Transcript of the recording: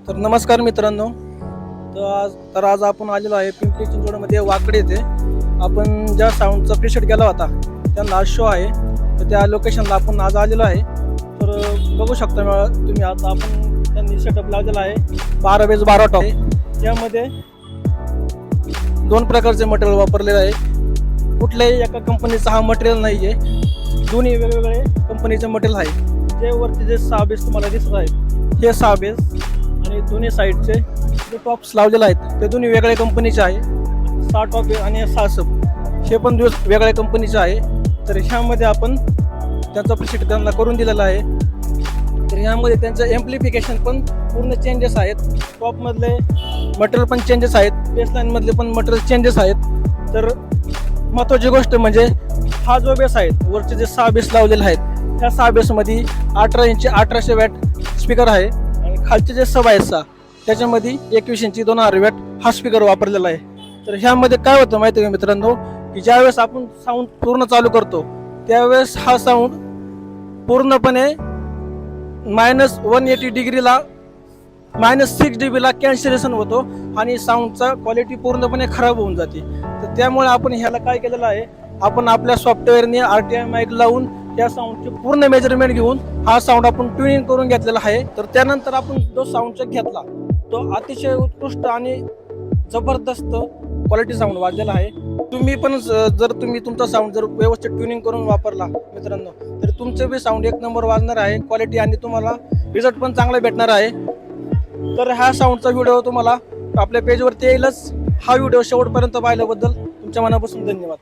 तर नमस्कार मित्रांनो. तर आज आपण आलेलो आहे पिंपरी चिंचवडमध्ये वाकडे येथे. आपण ज्या साऊंडचा प्रीसेट केला होता त्यांना आज शो आहे, तर त्या लोकेशनला आपण आज आलेलो आहे. तर बघू शकता तुम्ही आता आपण त्यांनी सेटअप लावलेला आहे 12x12 टॉप. त्यामध्ये दोन प्रकारचे मटेरियल वापरलेलं आहे. कुठल्याही एका कंपनीचा हा मटेरियल नाही आहे, दोन्ही वेगवेगळे कंपनीचे मटेरियल आहे. जे वरती जे 6 बेस तुम्हाला दिसत आहेत हे 6 बेस आणि दोन्ही साईडचे जे टॉप्स लावलेले आहेत ते दोन्ही वेगळ्या कंपनीचे आहे. 6 टॉप आणि 6 सब हे पण वेगळ्या कंपनीचे आहे. तर ह्यामध्ये आपण त्यांचा प्रीसेट त्यांना करून दिलेला आहे. तर ह्यामध्ये त्यांचं एम्प्लिफिकेशन पण पूर्ण चेंजेस आहेत. टॉपमधले मटेरियल पण चेंजेस आहेत, बेसलाईनमधले पण मटेरियल चेंजेस आहेत. तर महत्त्वाची गोष्ट म्हणजे हा जो बेस आहे वरचे जे 6 बेस लावलेले आहेत त्या 6 बेसमध्ये 18 इंची 1800 वॅट स्पीकर आहे आणि खालचे जे सब आहेत 6 त्याच्यामध्ये 21 इंची 2000 वॅट हा स्पीकर वापरलेला आहे. तर ह्यामध्ये काय होतं माहिती आहे का मित्रांनो, की ज्यावेळेस आपण साऊंड पूर्ण चालू करतो त्यावेळेस हा साऊंड पूर्णपणे -180 डिग्रीला -6 dB ला कॅन्सलेशन होतो आणि साऊंडचा क्वालिटी पूर्णपणे खराब होऊन जाते. तर त्यामुळे आपण ह्याला काय केलेलं आहे, आपण आपल्या सॉफ्टवेअरने RTI माईक लावून त्या साऊंडचे पूर्ण मेजरमेंट घेऊन हा साऊंड आपण ट्युनिंग करून घेतलेला आहे. तर त्यानंतर आपण जो साऊंड चेक घेतला तो अतिशय उत्कृष्ट आणि जबरदस्त क्वालिटी साऊंड वाजलेला आहे. तुम्ही पण जर तुम्ही तुमचा साऊंड जर व्यवस्थित ट्युनिंग करून वापरला मित्रांनो तर तुमचं बी साऊंड एक नंबर वाजणार आहे क्वालिटी, आणि तुम्हाला रिझल्ट पण चांगला भेटणार आहे. तर ह्या साऊंडचा व्हिडिओ तुम्हाला आपल्या पेजवरती येईलच. हा व्हिडिओ शेवटपर्यंत पाहिल्याबद्दल तुमच्या मनापासून धन्यवाद.